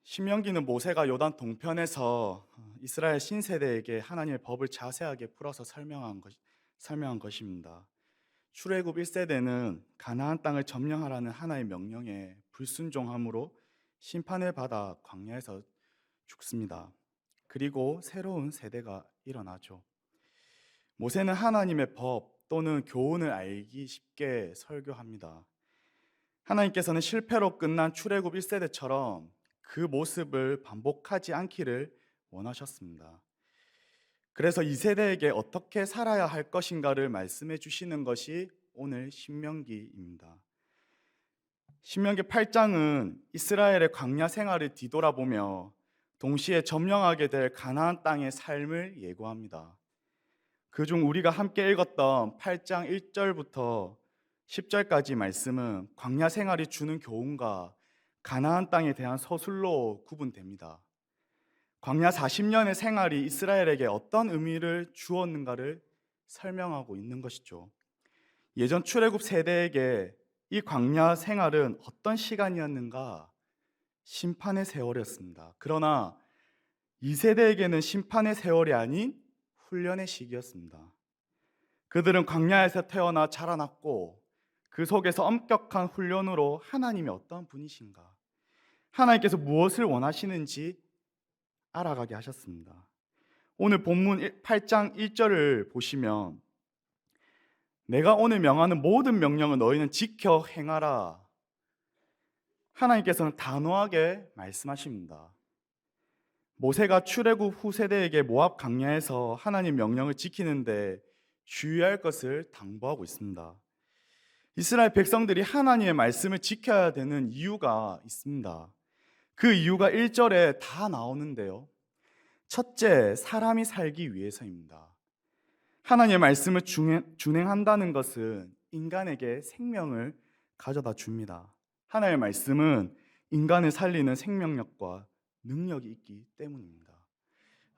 신명기는 모세가 요단 동편에서 이스라엘 신세대에게 하나님의 법을 자세하게 풀어서 설명한 것입니다. 출애굽 1세대는 가나안 땅을 점령하라는 하나의 명령에 불순종함으로 심판을 받아 광야에서 죽습니다. 그리고 새로운 세대가 일어나죠. 모세는 하나님의 법 또는 교훈을 알기 쉽게 설교합니다. 하나님께서는 실패로 끝난 출애굽 1세대처럼 그 모습을 반복하지 않기를 원하셨습니다. 그래서 이 세대에게 어떻게 살아야 할 것인가를 말씀해 주시는 것이 오늘 신명기입니다. 신명기 8장은 이스라엘의 광야 생활을 뒤돌아보며 동시에 점령하게 될 가나안 땅의 삶을 예고합니다. 그중 우리가 함께 읽었던 8장 1절부터 10절까지 말씀은 광야 생활이 주는 교훈과 가나안 땅에 대한 서술로 구분됩니다. 광야 40년의 생활이 이스라엘에게 어떤 의미를 주었는가를 설명하고 있는 것이죠. 예전 출애굽 세대에게 이 광야 생활은 어떤 시간이었는가? 심판의 세월이었습니다. 그러나 이 세대에게는 심판의 세월이 아닌 훈련의 시기였습니다. 그들은 광야에서 태어나 자라났고 그 속에서 엄격한 훈련으로 하나님이 어떤 분이신가, 하나님께서 무엇을 원하시는지 알아가게 하셨습니다. 오늘 본문 8장 1절을 보시면 내가 오늘 명하는 모든 명령을 너희는 지켜 행하라. 하나님께서는 단호하게 말씀하십니다. 모세가 출애굽 후 세대에게 모압 광야에서 하나님 명령을 지키는데 주의할 것을 당부하고 있습니다. 이스라엘 백성들이 하나님의 말씀을 지켜야 되는 이유가 있습니다. 그 이유가 1절에 다 나오는데요. 첫째, 사람이 살기 위해서입니다. 하나님의 말씀을 준행한다는 것은 인간에게 생명을 가져다 줍니다. 하나님의 말씀은 인간을 살리는 생명력과 능력이 있기 때문입니다.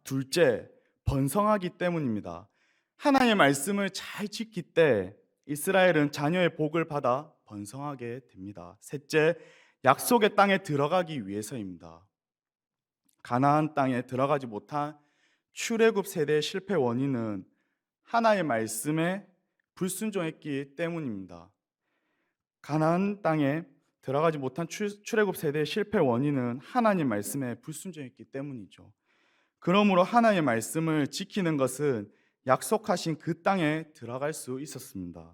둘째, 번성하기 때문입니다. 하나님의 말씀을 잘 지킬 때 이스라엘은 자녀의 복을 받아 번성하게 됩니다. 셋째, 약속의 땅에 들어가기 위해서입니다. 가나안 땅에 들어가지 못한 출애굽 세대의 실패 원인은 하나님의 말씀에 불순종했기 때문입니다. 가나안 땅에 들어가지 못한 출애굽 세대의 실패 원인은 하나님 말씀에 불순종했기 때문이죠. 그러므로 하나님의 말씀을 지키는 것은 약속하신 그 땅에 들어갈 수 있었습니다.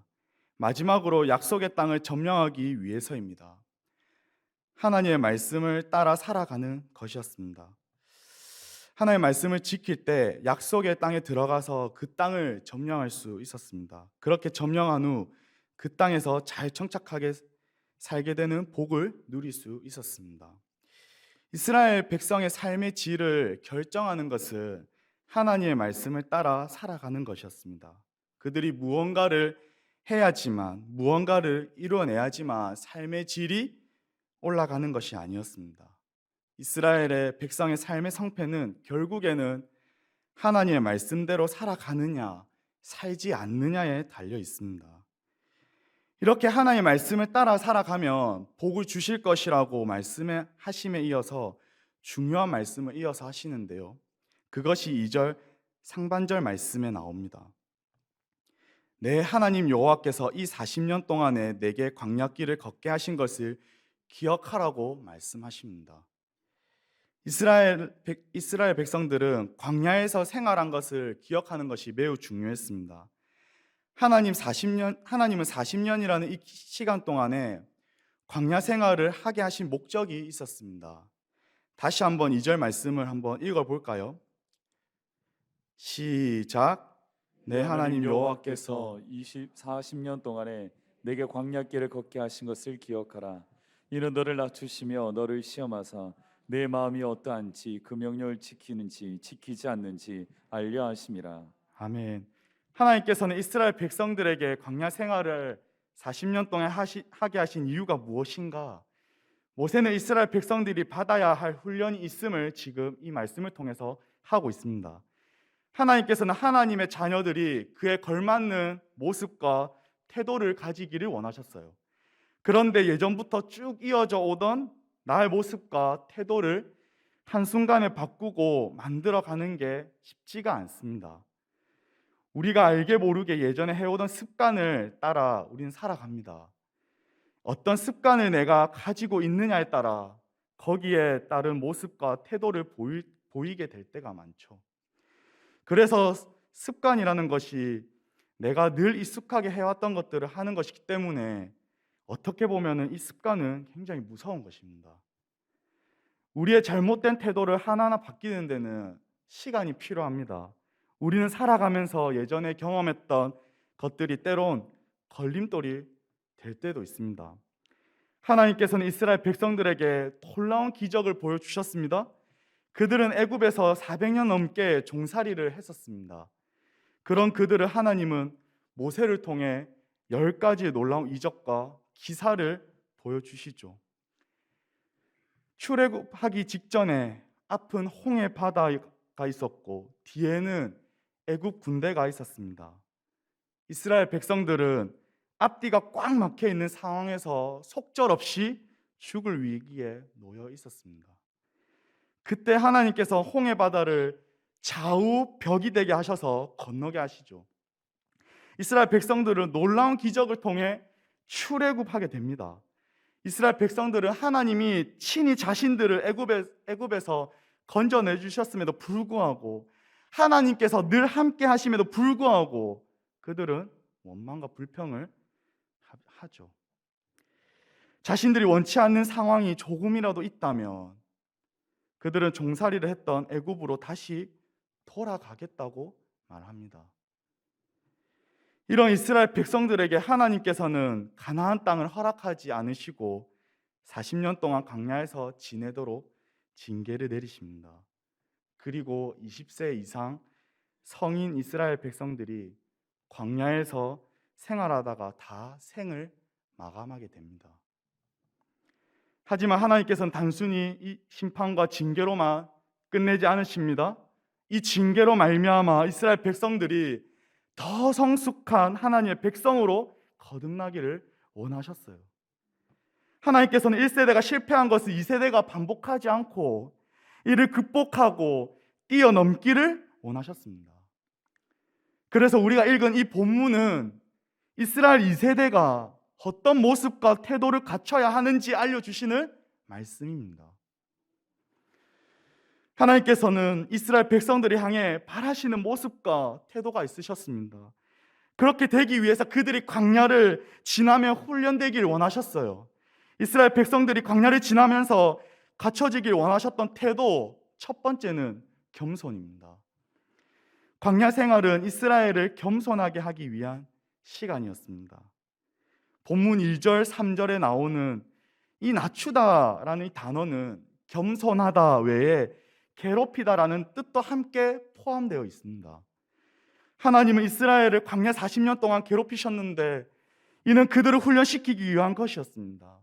마지막으로 약속의 땅을 점령하기 위해서입니다. 하나님의 말씀을 따라 살아가는 것이었습니다. 하나님의 말씀을 지킬 때 약속의 땅에 들어가서 그 땅을 점령할 수 있었습니다. 그렇게 점령한 후 그 땅에서 잘 정착하게 살게 되는 복을 누릴 수 있었습니다. 이스라엘 백성의 삶의 질을 결정하는 것은 하나님의 말씀을 따라 살아가는 것이었습니다. 그들이 무언가를 해야지만, 무언가를 이루어내야지만 삶의 질이 올라가는 것이 아니었습니다. 이스라엘의 백성의 삶의 성패는 결국에는 하나님의 말씀대로 살아가느냐, 살지 않느냐에 달려 있습니다. 이렇게 하나님의 말씀을 따라 살아가면 복을 주실 것이라고 말씀하심에 이어서 중요한 말씀을 이어서 하시는데요. 그것이 2절 상반절 말씀에 나옵니다. 내 하나님 여호와께서 이 40년 동안에 내게 광야길을 걷게 하신 것을 기억하라고 말씀하십니다. 이스라엘 백성들은 광야에서 생활한 것을 기억하는 것이 매우 중요했습니다. 하나님은 40년이라는 이 시간 동안에 광야 생활을 하게 하신 목적이 있었습니다. 다시 한번 2절 말씀을 한번 읽어볼까요? 시작. 내 하나님 여호와께서 40년 동안에 내게 광야길을 걷게 하신 것을 기억하라. 이는 너를 낮추시며 너를 시험하사 내 마음이 어떠한지 그 명령을 지키는지 지키지 않는지 알려 하심이라. 아멘. 하나님께서는 이스라엘 백성들에게 광야 생활을 40년 동안 하게 하신 이유가 무엇인가? 모세는 이스라엘 백성들이 받아야 할 훈련이 있음을 지금 이 말씀을 통해서 하고 있습니다. 하나님께서는 하나님의 자녀들이 그에 걸맞는 모습과 태도를 가지기를 원하셨어요. 그런데 예전부터 쭉 이어져 오던 나의 모습과 태도를 한순간에 바꾸고 만들어가는 게 쉽지가 않습니다. 우리가 알게 모르게 예전에 해오던 습관을 따라 우리는 살아갑니다. 어떤 습관을 내가 가지고 있느냐에 따라 거기에 따른 모습과 태도를 보이게 될 때가 많죠. 그래서 습관이라는 것이 내가 늘 익숙하게 해왔던 것들을 하는 것이기 때문에 어떻게 보면 이 습관은 굉장히 무서운 것입니다. 우리의 잘못된 태도를 하나하나 바뀌는 데는 시간이 필요합니다. 우리는 살아가면서 예전에 경험했던 것들이 때론 걸림돌이 될 때도 있습니다. 하나님께서는 이스라엘 백성들에게 놀라운 기적을 보여주셨습니다. 그들은 애굽에서 400년 넘게 종살이를 했었습니다. 그런 그들을 하나님은 모세를 통해 10가지의 놀라운 이적과 기사를 보여주시죠. 출애굽하기 직전에 앞은 홍해 바다가 있었고 뒤에는 애굽 군대가 있었습니다. 이스라엘 백성들은 앞뒤가 꽉 막혀 있는 상황에서 속절없이 죽을 위기에 놓여 있었습니다. 그때 하나님께서 홍해 바다를 좌우 벽이 되게 하셔서 건너게 하시죠. 이스라엘 백성들은 놀라운 기적을 통해 출애굽하게 됩니다. 이스라엘 백성들은 하나님이 친히 자신들을 애굽에서 건져내 주셨음에도 불구하고 하나님께서 늘 함께 하심에도 불구하고 그들은 원망과 불평을 하죠. 자신들이 원치 않는 상황이 조금이라도 있다면 그들은 종살이를 했던 애굽으로 다시 돌아가겠다고 말합니다. 이런 이스라엘 백성들에게 하나님께서는 가나안 땅을 허락하지 않으시고 40년 동안 광야에서 지내도록 징계를 내리십니다. 그리고 20세 이상 성인 이스라엘 백성들이 광야에서 생활하다가 다 생을 마감하게 됩니다. 하지만 하나님께서는 단순히 이 심판과 징계로만 끝내지 않으십니다. 이 징계로 말미암아 이스라엘 백성들이 더 성숙한 하나님의 백성으로 거듭나기를 원하셨어요. 하나님께서는 1세대가 실패한 것을 2세대가 반복하지 않고 이를 극복하고 뛰어넘기를 원하셨습니다. 그래서 우리가 읽은 이 본문은 이스라엘 2세대가 어떤 모습과 태도를 갖춰야 하는지 알려주시는 말씀입니다. 하나님께서는 이스라엘 백성들이 향해 바라시는 모습과 태도가 있으셨습니다. 그렇게 되기 위해서 그들이 광야를 지나며 훈련되길 원하셨어요. 이스라엘 백성들이 광야를 지나면서 갖춰지길 원하셨던 태도, 첫 번째는 겸손입니다. 광야 생활은 이스라엘을 겸손하게 하기 위한 시간이었습니다. 본문 1절, 3절에 나오는 이 낮추다라는 이 단어는 겸손하다 외에 괴롭히다라는 뜻도 함께 포함되어 있습니다. 하나님은 이스라엘을 광야 40년 동안 괴롭히셨는데 이는 그들을 훈련시키기 위한 것이었습니다.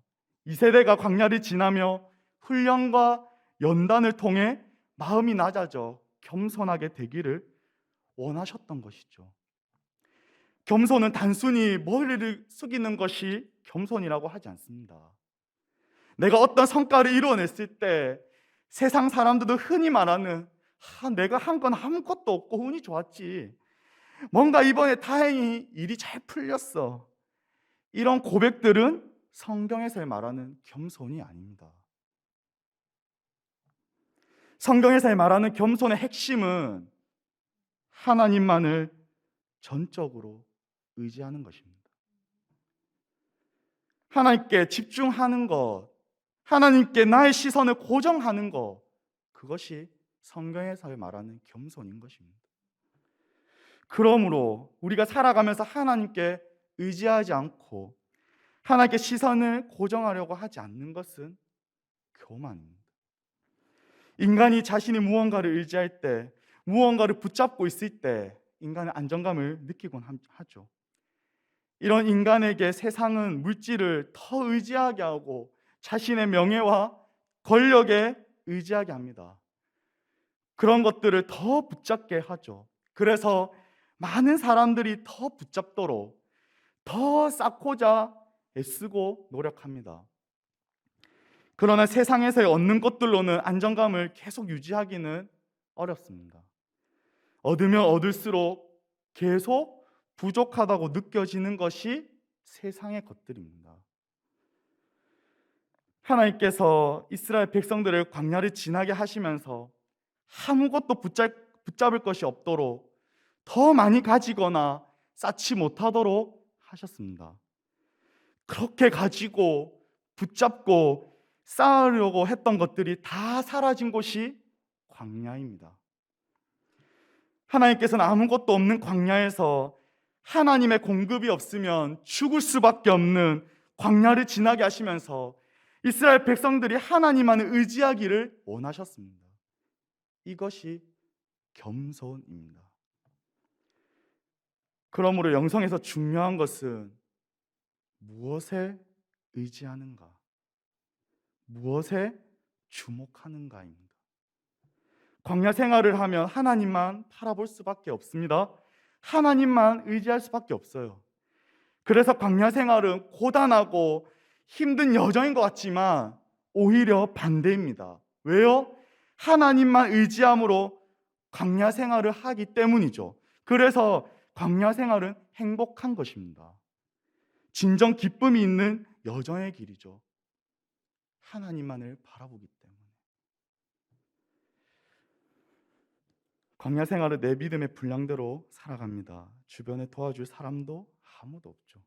2세대가 광야를 지나며 훈련과 연단을 통해 마음이 낮아져 겸손하게 되기를 원하셨던 것이죠. 겸손은 단순히 머리를 숙이는 것이 겸손이라고 하지 않습니다. 내가 어떤 성과를 이루어냈을 때 세상 사람들도 흔히 말하는 내가 한 건 아무것도 없고 운이 좋았지, 뭔가 이번에 다행히 일이 잘 풀렸어, 이런 고백들은 성경에서 말하는 겸손이 아닙니다. 성경에서 말하는 겸손의 핵심은 하나님만을 전적으로 의지하는 것입니다. 하나님께 집중하는 것, 하나님께 나의 시선을 고정하는 것, 그것이 성경에서 말하는 겸손인 것입니다. 그러므로 우리가 살아가면서 하나님께 의지하지 않고 하나님께 시선을 고정하려고 하지 않는 것은 교만입니다. 인간이 자신이 무언가를 의지할 때, 무언가를 붙잡고 있을 때 인간은 안정감을 느끼곤 하죠. 이런 인간에게 세상은 물질을 더 의지하게 하고 자신의 명예와 권력에 의지하게 합니다. 그런 것들을 더 붙잡게 하죠. 그래서 많은 사람들이 더 붙잡도록 더 쌓고자 애쓰고 노력합니다. 그러나 세상에서 얻는 것들로는 안정감을 계속 유지하기는 어렵습니다. 얻으면 얻을수록 계속 부족하다고 느껴지는 것이 세상의 것들입니다. 하나님께서 이스라엘 백성들을 광야를 지나게 하시면서 아무것도 붙잡을 것이 없도록 더 많이 가지거나 쌓지 못하도록 하셨습니다. 그렇게 가지고 붙잡고 쌓으려고 했던 것들이 다 사라진 곳이 광야입니다. 하나님께서는 아무것도 없는 광야에서 하나님의 공급이 없으면 죽을 수밖에 없는 광야를 지나게 하시면서 이스라엘 백성들이 하나님만을 의지하기를 원하셨습니다. 이것이 겸손입니다. 그러므로 영성에서 중요한 것은 무엇에 의지하는가, 무엇에 주목하는가입니다. 광야 생활을 하면 하나님만 바라볼 수밖에 없습니다. 하나님만 의지할 수밖에 없어요. 그래서 광야 생활은 고단하고 힘든 여정인 것 같지만 오히려 반대입니다. 왜요? 하나님만 의지함으로 광야 생활을 하기 때문이죠. 그래서 광야 생활은 행복한 것입니다. 진정 기쁨이 있는 여정의 길이죠. 하나님만을 바라보기 때문에. 광야 생활은 내 믿음의 분량대로 살아갑니다. 주변에 도와줄 사람도 아무도 없죠.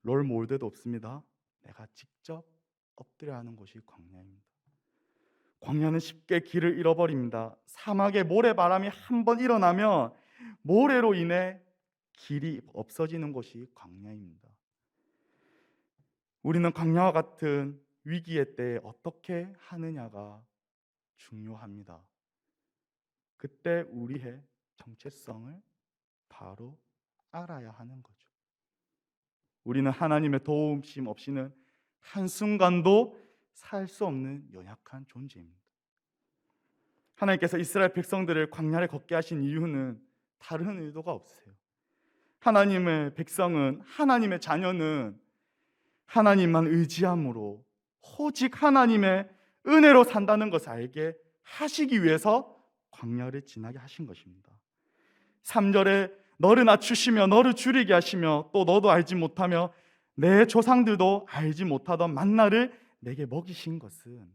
롤 모델도 없습니다. 내가 직접 엎드려 하는 것이 광야입니다. 광야는 쉽게 길을 잃어버립니다. 사막에 모래바람이 한번 일어나면 모래로 인해 길이 없어지는 것이 광야입니다. 우리는 광야와 같은 위기의 때에 어떻게 하느냐가 중요합니다. 그때 우리의 정체성을 바로 알아야 하는 거죠. 우리는 하나님의 도우심 없이는 한순간도 살 수 없는 연약한 존재입니다. 하나님께서 이스라엘 백성들을 광야를 걷게 하신 이유는 다른 의도가 없으세요. 하나님의 백성은, 하나님의 자녀는 하나님만 의지함으로 오직 하나님의 은혜로 산다는 것을 알게 하시기 위해서 광야를 지나게 하신 것입니다. 3절에 너를 낮추시며 너를 줄이게 하시며 또 너도 알지 못하며 내 조상들도 알지 못하던 만나를 내게 먹이신 것은,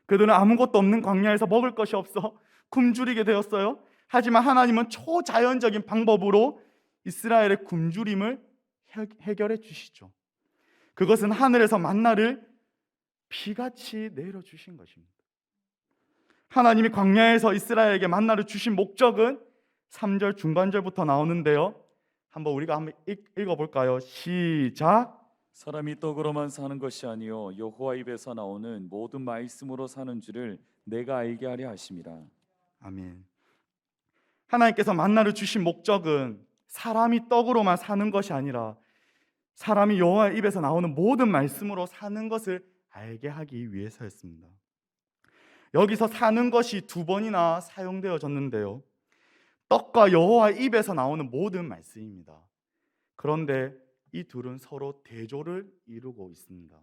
그들은 아무것도 없는 광야에서 먹을 것이 없어 굶주리게 되었어요. 하지만 하나님은 초자연적인 방법으로 이스라엘의 굶주림을 해결해 주시죠. 그것은 하늘에서 만나를 비같이 내려주신 것입니다. 하나님이 광야에서 이스라엘에게 만나를 주신 목적은 3절 중반절부터 나오는데요. 우리가 한번 읽어볼까요? 시작. 사람이 떡으로만 사는 것이 아니요 여호와 입에서 나오는 모든 말씀으로 사는 줄을 내가 알게 하려 하심이라. 아멘. 하나님께서 만나를 주신 목적은 사람이 떡으로만 사는 것이 아니라 사람이 여호와의 입에서 나오는 모든 말씀으로 사는 것을 알게 하기 위해서였습니다. 여기서 사는 것이 2번이나 사용되어졌는데요. 떡과 여호와의 입에서 나오는 모든 말씀입니다. 그런데 이 둘은 서로 대조를 이루고 있습니다.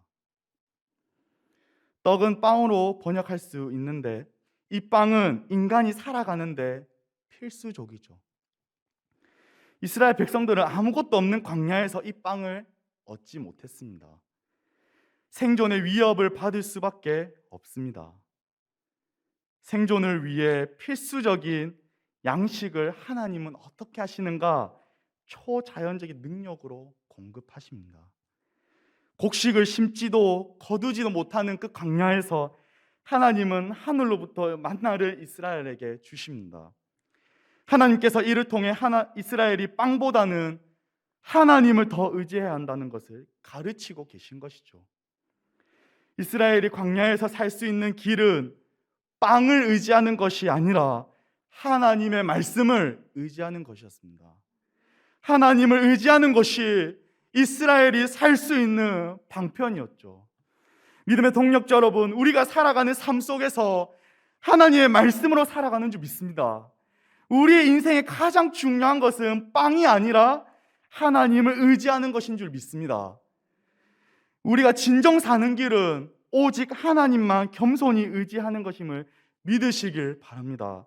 떡은 빵으로 번역할 수 있는데 이 빵은 인간이 살아가는데 필수적이죠. 이스라엘 백성들은 아무것도 없는 광야에서 이 빵을 얻지 못했습니다. 생존의 위협을 받을 수밖에 없습니다. 생존을 위해 필수적인 양식을 하나님은 어떻게 하시는가? 초자연적인 능력으로 공급하십니다. 곡식을 심지도 거두지도 못하는 그 광야에서 하나님은 하늘로부터 만나를 이스라엘에게 주십니다. 하나님께서 이를 통해 이스라엘이 빵보다는 하나님을 더 의지해야 한다는 것을 가르치고 계신 것이죠. 이스라엘이 광야에서 살 수 있는 길은 빵을 의지하는 것이 아니라 하나님의 말씀을 의지하는 것이었습니다. 하나님을 의지하는 것이 이스라엘이 살 수 있는 방편이었죠. 믿음의 동력자 여러분, 우리가 살아가는 삶 속에서 하나님의 말씀으로 살아가는 줄 믿습니다. 우리의 인생의 가장 중요한 것은 빵이 아니라 하나님을 의지하는 것인 줄 믿습니다. 우리가 진정 사는 길은 오직 하나님만 겸손히 의지하는 것임을 믿으시길 바랍니다.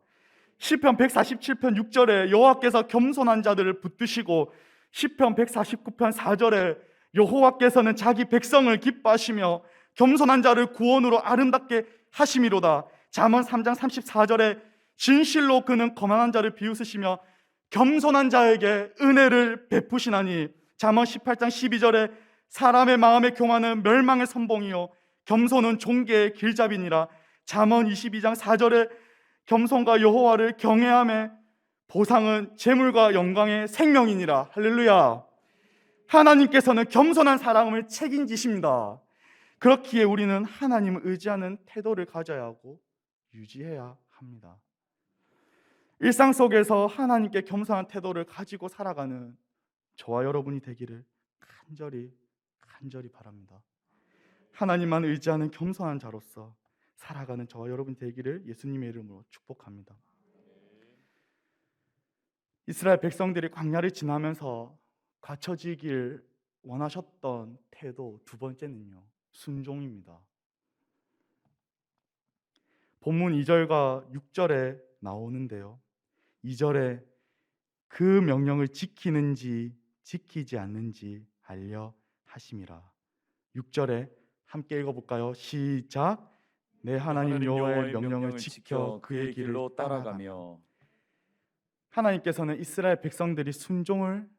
시편 147편 6절에 여호와께서 겸손한 자들을 붙드시고 시편 149편 4절에 여호와께서는 자기 백성을 기뻐하시며 겸손한 자를 구원으로 아름답게 하심이로다. 잠언 3장 34절에 진실로 그는 거만한 자를 비웃으시며 겸손한 자에게 은혜를 베푸시나니. 잠언 18장 12절에 사람의 마음의 교만은 멸망의 선봉이요 겸손은 종계의 길잡이니라. 잠언 22장 4절에 겸손과 여호와를 경외함의 보상은 재물과 영광의 생명이니라. 할렐루야. 하나님께서는 겸손한 사람을 책임지십니다. 그렇기에 우리는 하나님을 의지하는 태도를 가져야 하고 유지해야 합니다. 일상 속에서 하나님께 겸손한 태도를 가지고 살아가는 저와 여러분이 되기를 간절히 바랍니다. 하나님만 의지하는 겸손한 자로서 살아가는 저와 여러분 되기를 예수님의 이름으로 축복합니다. 이스라엘 백성들이 광야를 지나면서 갖춰지길 원하셨던 태도 두 번째는요, 순종입니다. 본문 2절과 6절에 나오는데요, 2절에 그 명령을 지키는지 지키지 않는지 알려 하심이라. 6절에 함께 읽어볼까요? 시작. 내 하나님 여호와의 명령을 지켜 그의 길로 따라가며. 하나님께서는 이스라엘 백성들이 순종을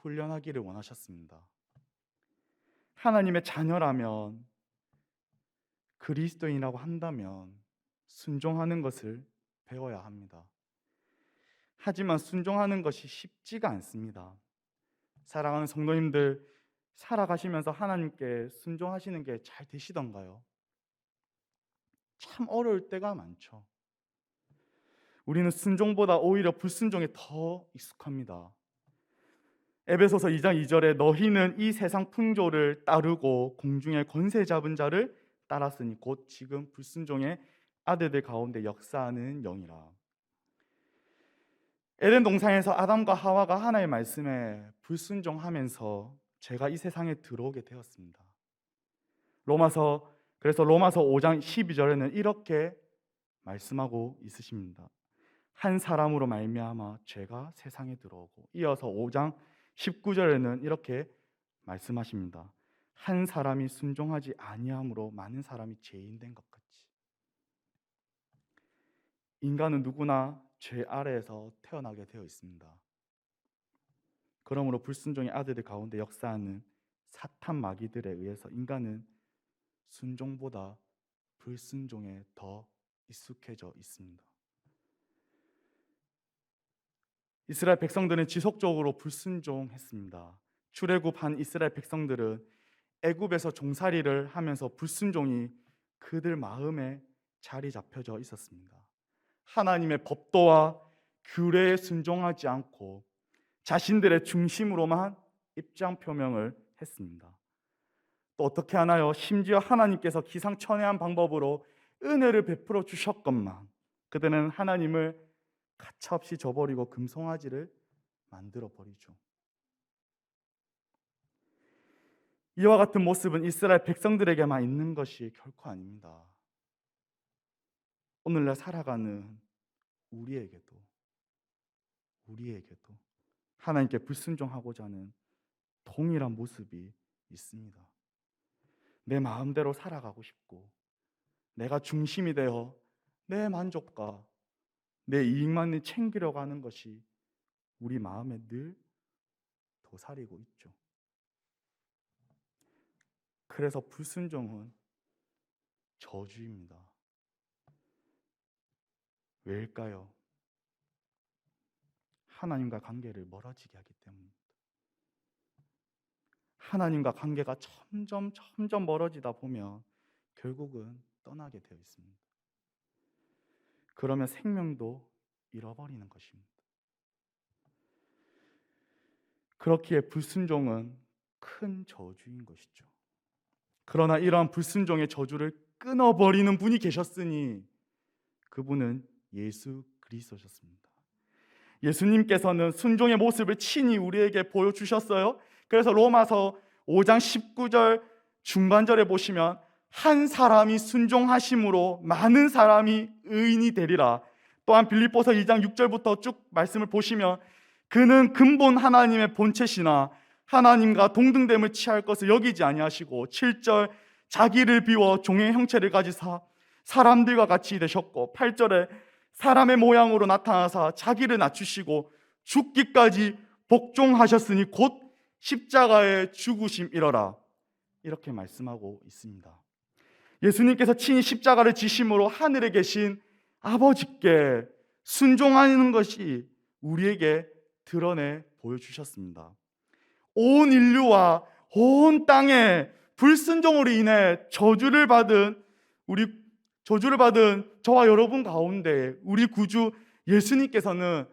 훈련하기를 원하셨습니다. 하나님의 자녀라면, 그리스도인이라고 한다면 순종하는 것을 배워야 합니다. 하지만 순종하는 것이 쉽지가 않습니다. 사랑하는 성도님들, 살아가시면서 하나님께 순종하시는 게 잘 되시던가요? 참 어려울 때가 많죠. 우리는 순종보다 오히려 불순종에 더 익숙합니다. 에베소서 2장 2절에 너희는 이 세상 풍조를 따르고 공중의 권세 잡은 자를 따랐으니 곧 지금 불순종의 아들들 가운데 역사하는 영이라. 에덴 동산에서 아담과 하와가 하나님의 말씀에 불순종하면서 죄가 이 세상에 들어오게 되었습니다. 그래서 로마서 5장 12절에는 이렇게 말씀하고 있으십니다. 한 사람으로 말미암아 죄가 세상에 들어오고, 이어서 5장 19절에는 이렇게 말씀하십니다. 한 사람이 순종하지 아니함으로 많은 사람이 죄인 된 것 같이. 인간은 누구나 죄 아래에서 태어나게 되어 있습니다. 그러므로 불순종의 아들들 가운데 역사하는 사탄 마귀들에 의해서 인간은 순종보다 불순종에 더 익숙해져 있습니다. 이스라엘 백성들은 지속적으로 불순종했습니다. 출애굽한 이스라엘 백성들은 애굽에서 종살이를 하면서 불순종이 그들 마음에 자리 잡혀져 있었습니다. 하나님의 법도와 규례에 순종하지 않고 자신들의 중심으로만 입장 표명을 했습니다. 또 어떻게 하나요? 심지어 하나님께서 기상천외한 방법으로 은혜를 베풀어 주셨건만 그들은 하나님을 가차없이 저버리고 금송아지를 만들어 버리죠. 이와 같은 모습은 이스라엘 백성들에게만 있는 것이 결코 아닙니다. 오늘날 살아가는 우리에게도 하나님께 불순종하고자 하는 동일한 모습이 있습니다. 내 마음대로 살아가고 싶고 내가 중심이 되어 내 만족과 내 이익만 챙기려고 하는 것이 우리 마음에 늘 도사리고 있죠. 그래서 불순종은 저주입니다. 왜일까요? 하나님과 관계를 멀어지게 하기 때문입니다. 하나님과 관계가 점점 멀어지다 보면 결국은 떠나게 되어 있습니다. 그러면 생명도 잃어버리는 것입니다. 그렇기에 불순종은 큰 저주인 것이죠. 그러나 이러한 불순종의 저주를 끊어버리는 분이 계셨으니 그분은 예수 그리스도셨습니다. 예수님께서는 순종의 모습을 친히 우리에게 보여주셨어요. 그래서 로마서 5장 19절 중간절에 보시면 한 사람이 순종하심으로 많은 사람이 의인이 되리라. 또한 빌립보서 2장 6절부터 쭉 말씀을 보시면 그는 근본 하나님의 본체시나 하나님과 동등됨을 취할 것을 여기지 아니하시고 7절 자기를 비워 종의 형체를 가지사 사람들과 같이 되셨고 8절에 사람의 모양으로 나타나사 자기를 낮추시고 죽기까지 복종하셨으니 곧 십자가의 죽으심이러라. 이렇게 말씀하고 있습니다. 예수님께서 친히 십자가를 지심으로 하늘에 계신 아버지께 순종하는 것이 우리에게 드러내 보여주셨습니다. 온 인류와 온 땅에 불순종으로 인해 저주를 받은 저와 여러분 가운데 우리 구주 예수님께서는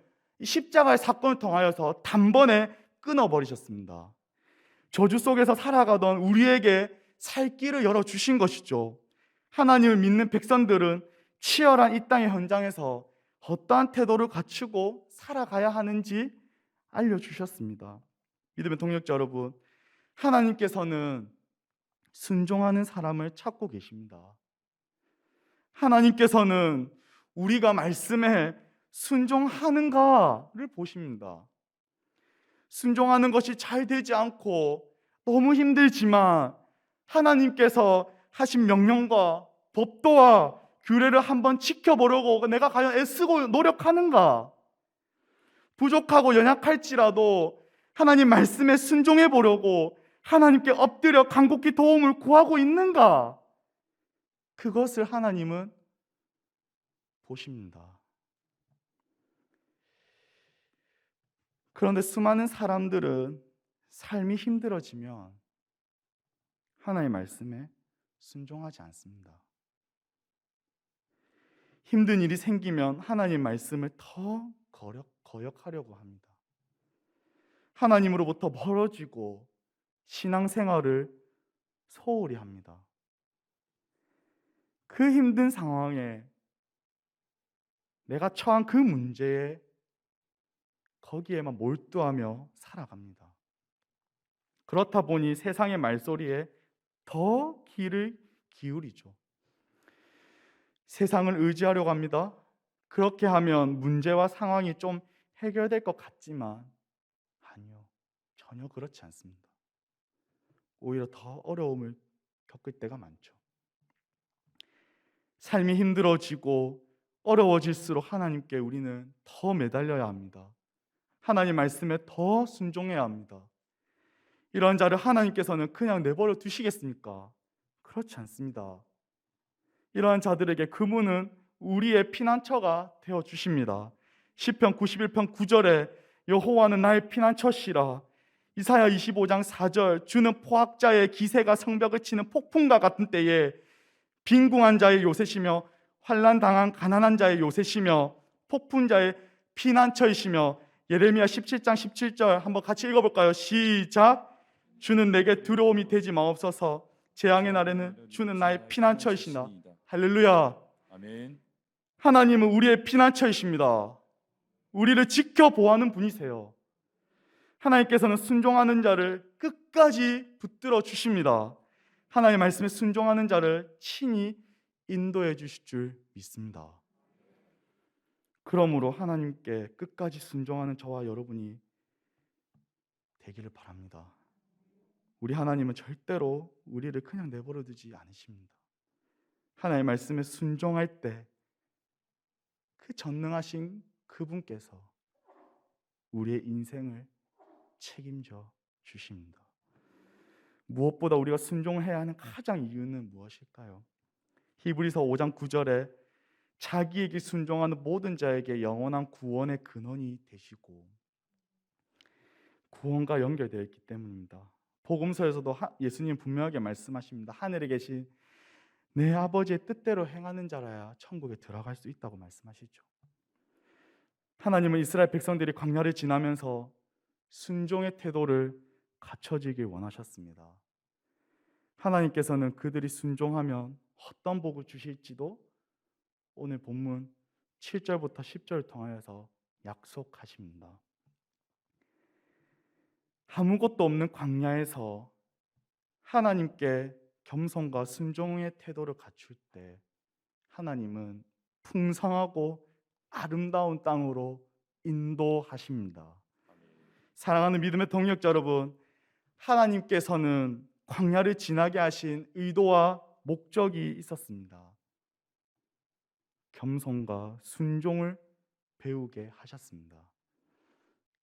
십자가의 사건을 통하여서 단번에 끊어버리셨습니다. 저주 속에서 살아가던 우리에게 살 길을 열어주신 것이죠. 하나님을 믿는 백성들은 치열한 이 땅의 현장에서 어떠한 태도를 갖추고 살아가야 하는지 알려주셨습니다. 믿음의 동역자 여러분, 하나님께서는 순종하는 사람을 찾고 계십니다. 하나님께서는 우리가 말씀에 순종하는가를 보십니다. 순종하는 것이 잘 되지 않고 너무 힘들지만 하나님께서 하신 명령과 법도와 규례를 한번 지켜보려고 내가 과연 애쓰고 노력하는가? 부족하고 연약할지라도 하나님 말씀에 순종해 보려고 하나님께 엎드려 간곡히 도움을 구하고 있는가? 그것을 하나님은 보십니다. 그런데 수많은 사람들은 삶이 힘들어지면 하나님의 말씀에 순종하지 않습니다. 힘든 일이 생기면 하나님의 말씀을 더 거역하려고 합니다. 하나님으로부터 멀어지고 신앙생활을 소홀히 합니다. 그 힘든 상황에 내가 처한 그 문제에 거기에만 몰두하며 살아갑니다. 그렇다 보니 세상의 말소리에 더 귀를 기울이죠. 세상을 의지하려고 합니다. 그렇게 하면 문제와 상황이 좀 해결될 것 같지만 아니요, 전혀 그렇지 않습니다. 오히려 더 어려움을 겪을 때가 많죠. 삶이 힘들어지고 어려워질수록 하나님께 우리는 더 매달려야 합니다. 하나님 말씀에 더 순종해야 합니다. 이런 자를 하나님께서는 그냥 내버려 두시겠습니까? 그렇지 않습니다. 이러한 자들에게 그분은 우리의 피난처가 되어 주십니다. 시편 91편 9절에 여호와는 나의 피난처시라. 이사야 25장 4절 주는 포악자의 기세가 성벽을 치는 폭풍과 같은 때에 빈궁한 자의 요새시며 환난 당한 가난한 자의 요새시며 폭풍자의 피난처이시며 예레미야 17장 17절 한번 같이 읽어볼까요? 시작. 주는 내게 두려움이 되지 마옵소서. 재앙의 날에는 주는 나의 피난처이시나. 할렐루야. 아멘. 하나님은 우리의 피난처이십니다. 우리를 지켜보호하는 분이세요. 하나님께서는 순종하는 자를 끝까지 붙들어 주십니다. 하나님의 말씀에 순종하는 자를 친히 인도해 주실 줄 믿습니다. 그러므로 하나님께 끝까지 순종하는 저와 여러분이 되기를 바랍니다. 우리 하나님은 절대로 우리를 그냥 내버려 두지 않으십니다. 하나님의 말씀에 순종할 때 그 전능하신 그분께서 우리의 인생을 책임져 주십니다. 무엇보다 우리가 순종해야 하는 가장 이유는 무엇일까요? 히브리서 5장 9절에 자기에게 순종하는 모든 자에게 영원한 구원의 근원이 되시고 구원과 연결되어 있기 때문입니다. 복음서에서도 예수님 분명하게 말씀하십니다. 하늘에 계신 내 아버지의 뜻대로 행하는 자라야 천국에 들어갈 수 있다고 말씀하시죠. 하나님은 이스라엘 백성들이 광야를 지나면서 순종의 태도를 갖춰지길 원하셨습니다. 하나님께서는 그들이 순종하면 어떤 복을 주실지도 오늘 본문 7절부터 10절을 통하여서 약속하십니다. 아무것도 없는 광야에서 하나님께 겸손과 순종의 태도를 갖출 때 하나님은 풍성하고 아름다운 땅으로 인도하십니다. 사랑하는 믿음의 동역자 여러분, 하나님께서는 광야를 지나게 하신 의도와 목적이 있었습니다. 겸손과 순종을 배우게 하셨습니다.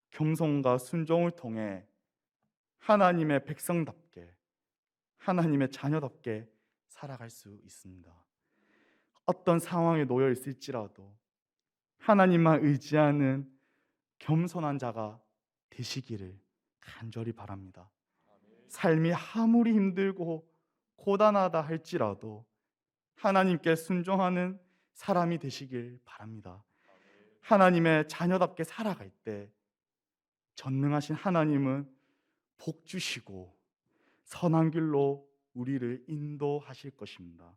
겸손과 순종을 통해 하나님의 백성답게, 하나님의 자녀답게 살아갈 수 있습니다. 어떤 상황에 놓여 있을지라도 하나님만 의지하는 겸손한 자가 되시기를 간절히 바랍니다. 삶이 아무리 힘들고 고단하다 할지라도 하나님께 순종하는 사람이 되시길 바랍니다. 하나님의 자녀답게 살아갈 때 전능하신 하나님은 복 주시고 선한 길로 우리를 인도하실 것입니다.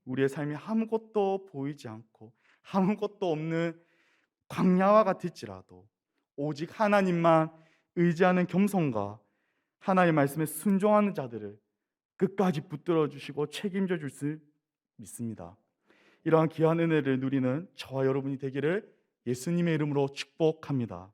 우리의 삶이 아무것도 보이지 않고 아무것도 없는 광야와 같을지라도 오직 하나님만 의지하는 겸손과 하나님의 말씀에 순종하는 자들을 끝까지 붙들어 주시고 책임져 줄 수 믿습니다. 이러한 귀한 은혜를 누리는 저와 여러분이 되기를 예수님의 이름으로 축복합니다.